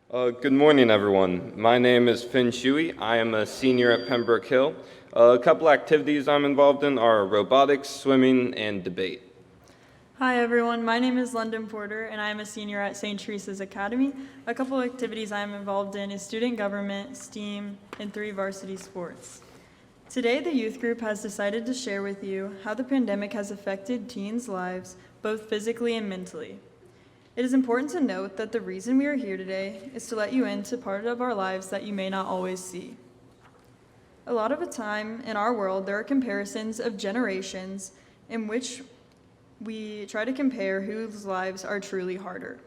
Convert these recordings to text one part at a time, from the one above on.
Good morning, everyone. My name is Sjue. I am a senior at Pembroke Hill. A couple activities I'm involved in are robotics, swimming, and debate. Hi everyone, my name is London Porter and I am a senior at St. Teresa's Academy. A couple of activities I am involved in is student government, STEAM, and 3 varsity sports. Today the youth group has decided to share with you how the pandemic has affected teens' lives, both physically and mentally. It is important to note that the reason we are here today is to let you into part of our lives that you may not always see. A lot of the time in our world there are comparisons of generations in which we try to compare whose lives are truly harder.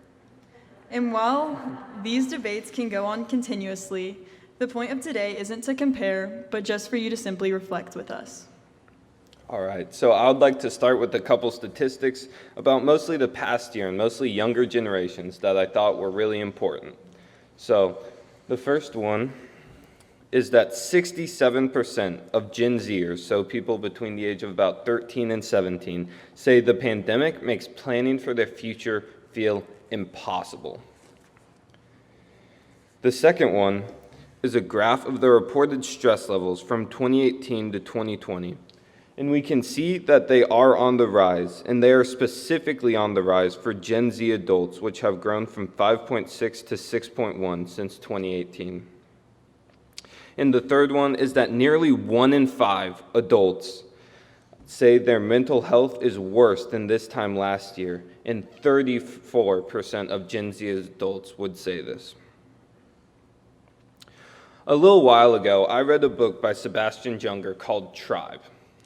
And while these debates can go on continuously, the point of today isn't to compare, but just for you to simply reflect with us. All right, so I would like to start with a couple statistics about mostly the past year and mostly younger generations that I thought were really important. So the first one is that 67% of Gen Zers, so people between the age of about 13 and 17, say the pandemic makes planning for their future feel impossible. The second one is a graph of the reported stress levels from 2018 to 2020. And we can see that they are on the rise, and they are specifically on the rise for Gen Z adults, which have grown from 5.6 to 6.1 since 2018. And the third one is that nearly 1 in 5 adults say their mental health is worse than this time last year, and 34% of Gen Z adults would say this. A little while ago, I read a book by Sebastian Junger called Tribe.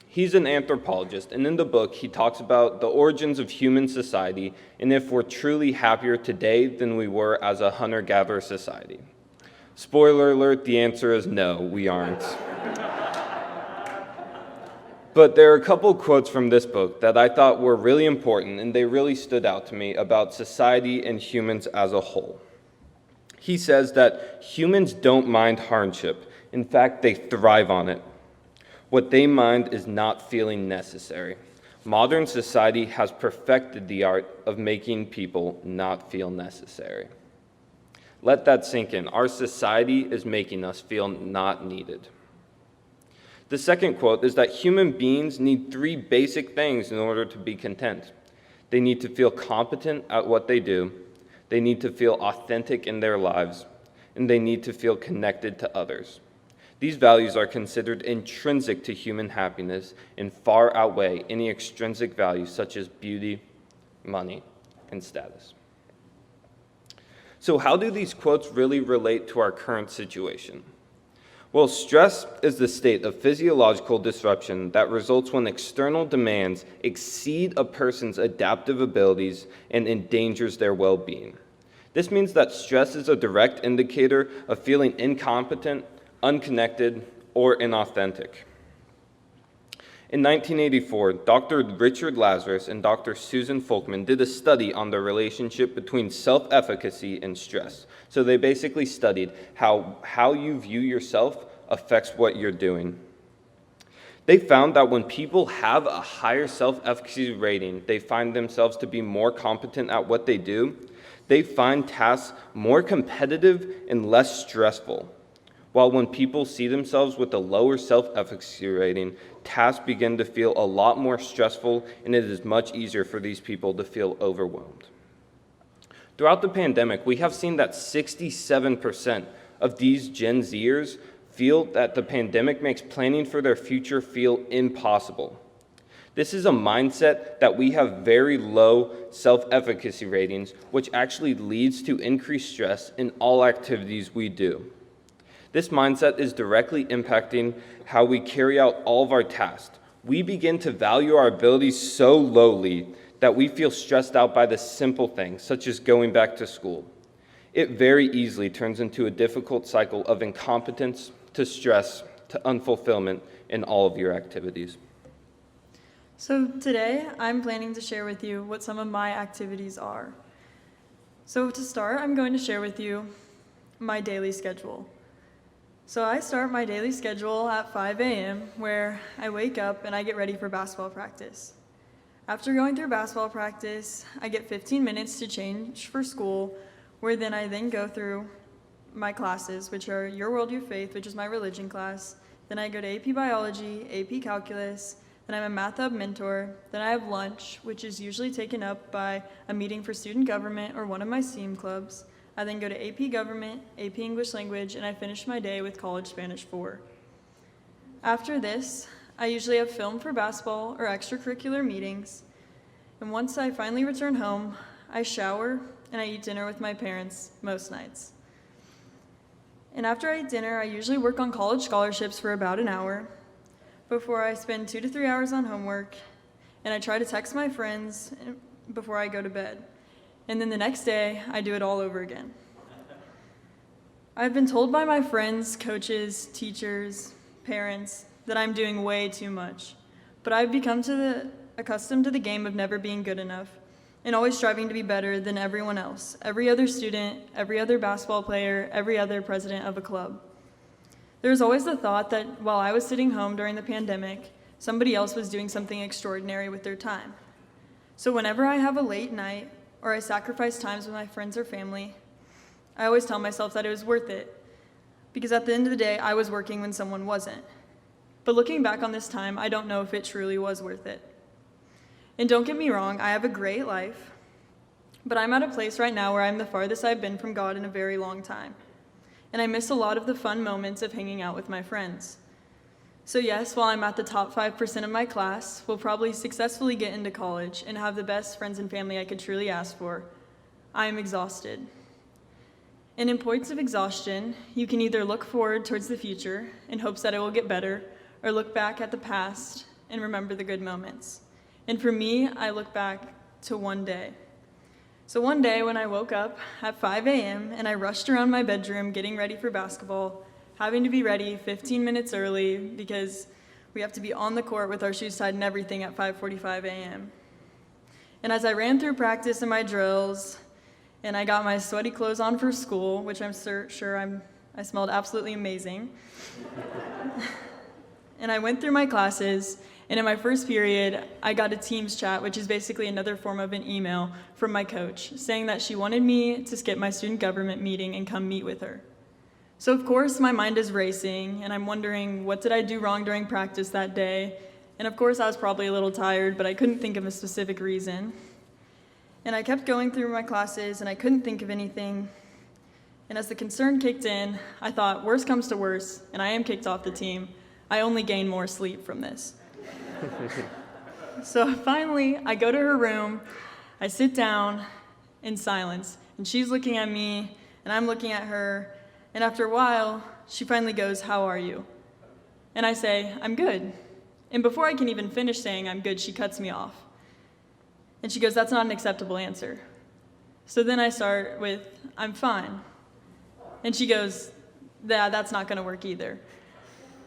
He's an anthropologist, and in the book, he talks about the origins of human society and if we're truly happier today than we were as a hunter-gatherer society. Spoiler alert, the answer is no, we aren't. But there are a couple quotes from this book that I thought were really important, and they really stood out to me about society and humans as a whole. He says that humans don't mind hardship. In fact, they thrive on it. What they mind is not feeling necessary. Modern society has perfected the art of making people not feel necessary. Let that sink in. Our society is making us feel not needed. The second quote is that human beings need 3 basic things in order to be content. They need to feel competent at what they do, they need to feel authentic in their lives, and they need to feel connected to others. These values are considered intrinsic to human happiness and far outweigh any extrinsic values such as beauty, money, and status. So how do these quotes really relate to our current situation? Well, stress is the state of physiological disruption that results when external demands exceed a person's adaptive abilities and endangers their well-being. This means that stress is a direct indicator of feeling incompetent, unconnected, or inauthentic. In 1984, Dr. Richard Lazarus and Dr. Susan Folkman did a study on the relationship between self-efficacy and stress. So they basically studied how you view yourself affects what you're doing. They found that when people have a higher self-efficacy rating, they find themselves to be more competent at what they do. They find tasks more competitive and less stressful. While when people see themselves with a lower self-efficacy rating, tasks begin to feel a lot more stressful, and it is much easier for these people to feel overwhelmed. Throughout the pandemic, we have seen that 67% of these Gen Zers feel that the pandemic makes planning for their future feel impossible. This is a mindset that we have very low self-efficacy ratings, which actually leads to increased stress in all activities we do. This mindset is directly impacting how we carry out all of our tasks. We begin to value our abilities so lowly that we feel stressed out by the simple things, such as going back to school. It very easily turns into a difficult cycle of incompetence to stress to unfulfillment in all of your activities. So today I'm planning to share with you what some of my activities are. So to start, I'm going to share with you my daily schedule. So I start my daily schedule at 5 a.m. where I wake up and I get ready for basketball practice. After going through basketball practice, I get 15 minutes to change for school, where then I go through my classes, which are Your World, Your Faith, which is my religion class. Then I go to AP Biology, AP Calculus. Then I'm a Math Hub mentor. Then I have lunch, which is usually taken up by a meeting for student government or one of my STEAM clubs. I then go to AP Government, AP English Language, and I finish my day with College Spanish 4. After this, I usually have film for basketball or extracurricular meetings. And once I finally return home, I shower and I eat dinner with my parents most nights. And after I eat dinner, I usually work on college scholarships for about an hour before I spend 2 to 3 hours on homework, and I try to text my friends before I go to bed. And then the next day, I do it all over again. I've been told by my friends, coaches, teachers, parents that I'm doing way too much, but I've become accustomed to the game of never being good enough and always striving to be better than everyone else, every other student, every other basketball player, every other president of a club. There was always the thought that while I was sitting home during the pandemic, somebody else was doing something extraordinary with their time. So whenever I have a late night or I sacrifice times with my friends or family, I always tell myself that it was worth it, because at the end of the day, I was working when someone wasn't. But looking back on this time, I don't know if it truly was worth it. And don't get me wrong, I have a great life, but I'm at a place right now where I'm the farthest I've been from God in a very long time. And I miss a lot of the fun moments of hanging out with my friends. So yes, while I'm at the top 5% of my class, we'll probably successfully get into college and have the best friends and family I could truly ask for, I am exhausted. And in points of exhaustion, you can either look forward towards the future in hopes that it will get better, or look back at the past and remember the good moments. And for me, I look back to one day. So one day when I woke up at 5 a.m. and I rushed around my bedroom getting ready for basketball, having to be ready 15 minutes early because we have to be on the court with our shoes tied and everything at 5:45 a.m. And as I ran through practice and my drills, and I got my sweaty clothes on for school, which I'm sure I smelled absolutely amazing. And I went through my classes, and in my first period, I got a Teams chat, which is basically another form of an email from my coach, saying that she wanted me to skip my student government meeting and come meet with her. So of course, my mind is racing, and I'm wondering, what did I do wrong during practice that day? And of course, I was probably a little tired, but I couldn't think of a specific reason. And I kept going through my classes, and I couldn't think of anything. And as the concern kicked in, I thought, worst comes to worst, and I am kicked off the team. I only gain more sleep from this. So finally, I go to her room, I sit down in silence, and she's looking at me, and I'm looking at her, and after a while, she finally goes, "How are you?" And I say, "I'm good." And before I can even finish saying I'm good, she cuts me off. And she goes, "That's not an acceptable answer." So then I start with, "I'm fine." And she goes, "Yeah, that's not gonna work either."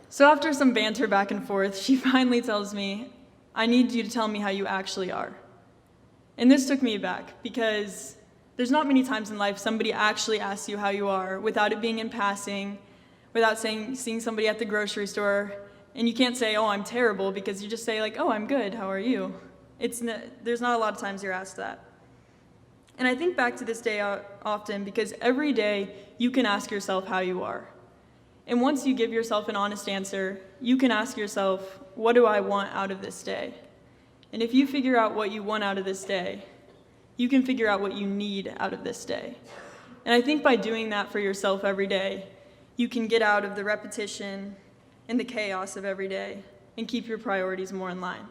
So after some banter back and forth, she finally tells me, "I need you to tell me how you actually are." And this took me aback, because there's not many times in life somebody actually asks you how you are without it being in passing, without seeing somebody at the grocery store, and you can't say, "Oh, I'm terrible," because you just say like, "Oh, I'm good, how are you?" There's not a lot of times you're asked that. And I think back to this day often, because every day you can ask yourself how you are. And once you give yourself an honest answer, you can ask yourself, what do I want out of this day? And if you figure out what you want out of this day, you can figure out what you need out of this day. And I think by doing that for yourself every day, you can get out of the repetition and the chaos of every day and keep your priorities more in line.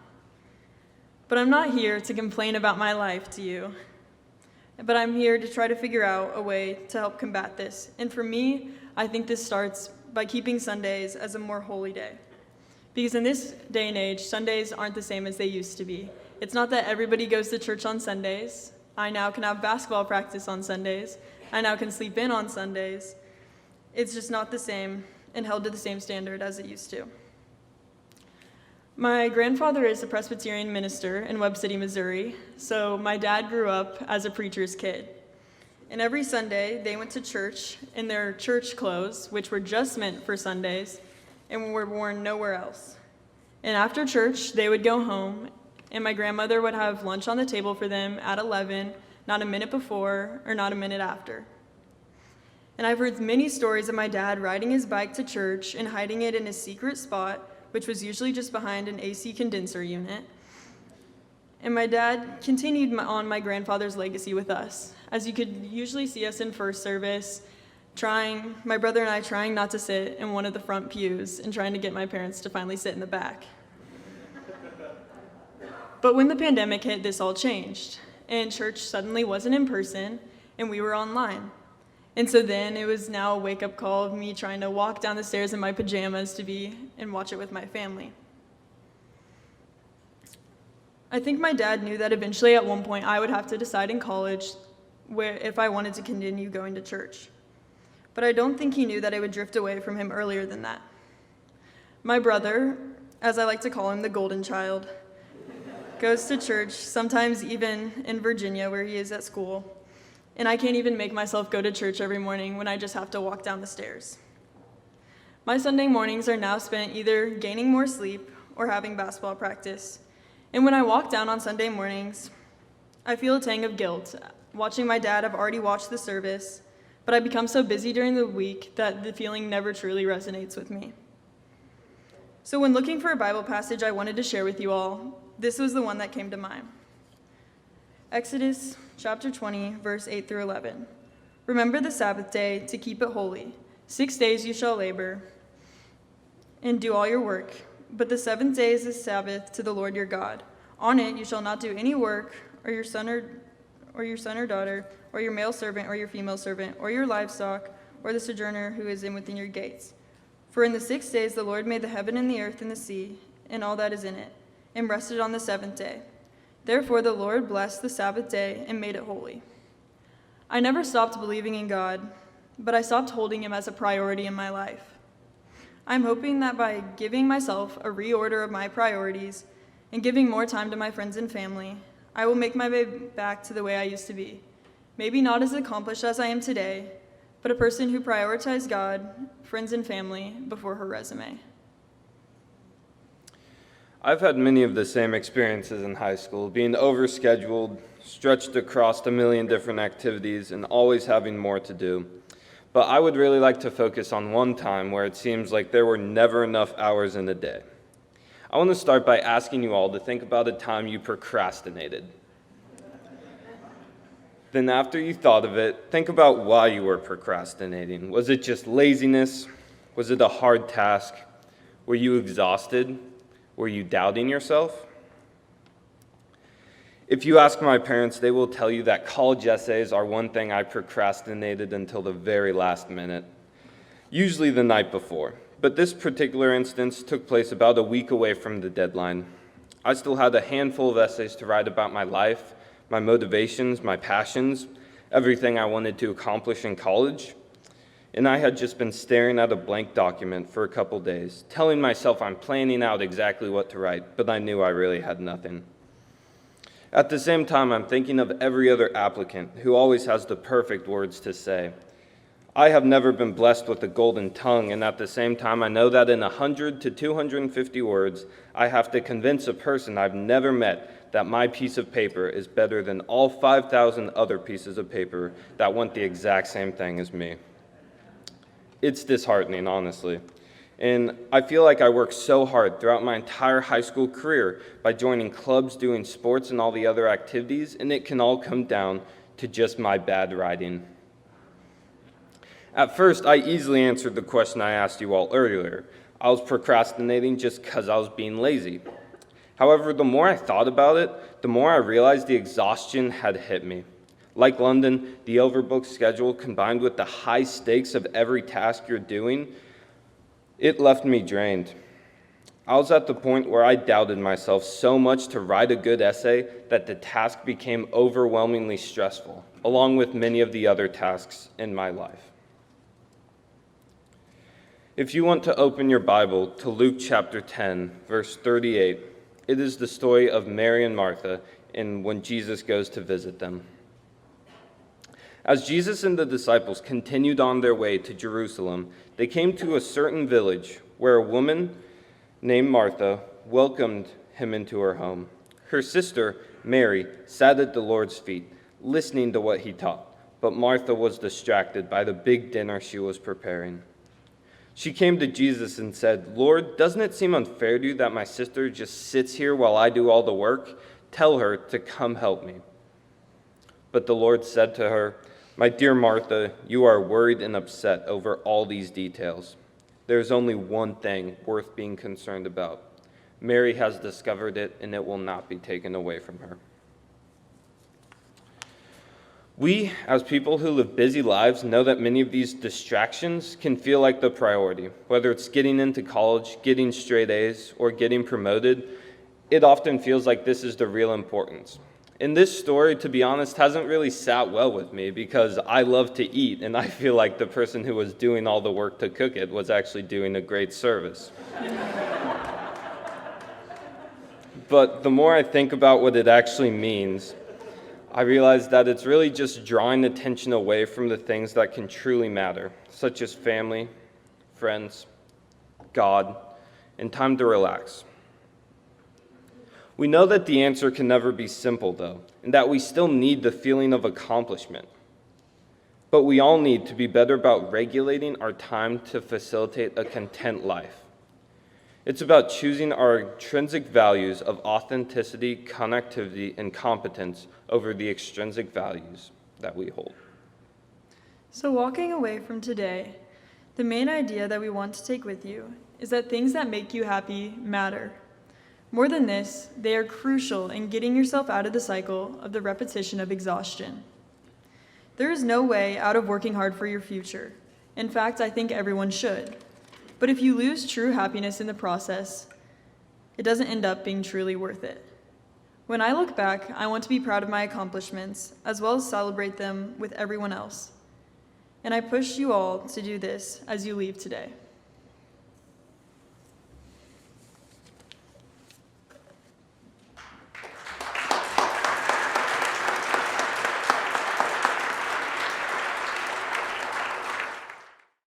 But I'm not here to complain about my life to you, but I'm here to try to figure out a way to help combat this. And for me, I think this starts by keeping Sundays as a more holy day. Because in this day and age, Sundays aren't the same as they used to be. It's not that everybody goes to church on Sundays. I now can have basketball practice on Sundays. I now can sleep in on Sundays. It's just not the same and held to the same standard as it used to. My grandfather is a Presbyterian minister in Webb City, Missouri, so my dad grew up as a preacher's kid. And every Sunday, they went to church in their church clothes, which were just meant for Sundays, and were worn nowhere else. And after church, they would go home, and my grandmother would have lunch on the table for them at 11, not a minute before or not a minute after. And I've heard many stories of my dad riding his bike to church and hiding it in a secret spot, which was usually just behind an AC condenser unit. And my dad continued on my grandfather's legacy with us, as you could usually see us in first service, my brother and I trying not to sit in one of the front pews and trying to get my parents to finally sit in the back. But when the pandemic hit, this all changed, and church suddenly wasn't in person, and we were online. And so then it was now a wake-up call of me trying to walk down the stairs in my pajamas to be and watch it with my family. I think my dad knew that eventually at one point I would have to decide in college if I wanted to continue going to church. But I don't think he knew that I would drift away from him earlier than that. My brother, as I like to call him, the golden child, goes to church, sometimes even in Virginia where he is at school, and I can't even make myself go to church every morning when I just have to walk down the stairs. My Sunday mornings are now spent either gaining more sleep or having basketball practice, and when I walk down on Sunday mornings, I feel a tang of guilt, watching my dad have already watched the service, but I become so busy during the week that the feeling never truly resonates with me. So when looking for a Bible passage I wanted to share with you all, this was the one that came to mind. Exodus chapter 20, verse 8 through 11. Remember the Sabbath day to keep it holy. 6 days you shall labor and do all your work, but the seventh day is the Sabbath to the Lord your God. On it you shall not do any work, or your son or daughter, or your male servant or your female servant, or your livestock, or the sojourner who is within your gates. For in the 6 days the Lord made the heaven and the earth and the sea, and all that is in it, and rested on the seventh day. Therefore the Lord blessed the Sabbath day and made it holy. I never stopped believing in God, but I stopped holding him as a priority in my life. I'm hoping that by giving myself a reorder of my priorities and giving more time to my friends and family, I will make my way back to the way I used to be. Maybe not as accomplished as I am today, but a person who prioritized God, friends, and family before her resume. I've had many of the same experiences in high school, being overscheduled, stretched across a million different activities, and always having more to do. But I would really like to focus on one time where it seems like there were never enough hours in a day. I want to start by asking you all to think about a time you procrastinated. Then after you thought of it, think about why you were procrastinating. Was it just laziness? Was it a hard task? Were you exhausted? Were you doubting yourself? If you ask my parents, they will tell you that college essays are one thing I procrastinated until the very last minute, usually the night before. But this particular instance took place about a week away from the deadline. I still had a handful of essays to write about my life, my motivations, my passions, everything I wanted to accomplish in college. And I had just been staring at a blank document for a couple days, telling myself I'm planning out exactly what to write, but I knew I really had nothing. At the same time, I'm thinking of every other applicant who always has the perfect words to say. I have never been blessed with a golden tongue, and at the same time, I know that in 100 to 250 words, I have to convince a person I've never met that my piece of paper is better than all 5,000 other pieces of paper that want the exact same thing as me. It's disheartening, honestly. And I feel like I worked so hard throughout my entire high school career by joining clubs, doing sports, and all the other activities, and it can all come down to just my bad writing. At first, I easily answered the question I asked you all earlier. I was procrastinating just because I was being lazy. However, the more I thought about it, the more I realized the exhaustion had hit me. Like London, the overbooked schedule combined with the high stakes of every task you're doing, it left me drained. I was at the point where I doubted myself so much to write a good essay that the task became overwhelmingly stressful, along with many of the other tasks in my life. If you want to open your Bible to Luke chapter 10, verse 38, it is the story of Mary and Martha and when Jesus goes to visit them. As Jesus and the disciples continued on their way to Jerusalem, they came to a certain village where a woman named Martha welcomed him into her home. Her sister, Mary, sat at the Lord's feet, listening to what he taught. but Martha was distracted by the big dinner she was preparing. She came to Jesus and said, "Lord, doesn't it seem unfair to you that my sister just sits here while I do all the work? Tell her to come help me." But the Lord said to her, "My dear Martha, you are worried and upset over all these details. There is only one thing worth being concerned about. Mary has discovered it, and it will not be taken away from her." We, as people who live busy lives, know that many of these distractions can feel like the priority. Whether it's getting into college, getting straight A's, or getting promoted, it often feels like this is the real importance. And this story, to be honest, hasn't really sat well with me because I love to eat, and I feel like the person who was doing all the work to cook it was actually doing a great service. But the more I think about what it actually means, I realize that it's really just drawing attention away from the things that can truly matter, such as family, friends, God, and time to relax. We know that the answer can never be simple, though, and that we still need the feeling of accomplishment. But we all need to be better about regulating our time to facilitate a content life. It's about choosing our intrinsic values of authenticity, connectivity, and competence over the extrinsic values that we hold. So walking away from today, the main idea that we want to take with you is that things that make you happy matter. More than this, they are crucial in getting yourself out of the cycle of the repetition of exhaustion. There is no way out of working hard for your future. In fact, I think everyone should. But if you lose true happiness in the process, it doesn't end up being truly worth it. When I look back, I want to be proud of my accomplishments, as well as celebrate them with everyone else. And I push you all to do this as you leave today.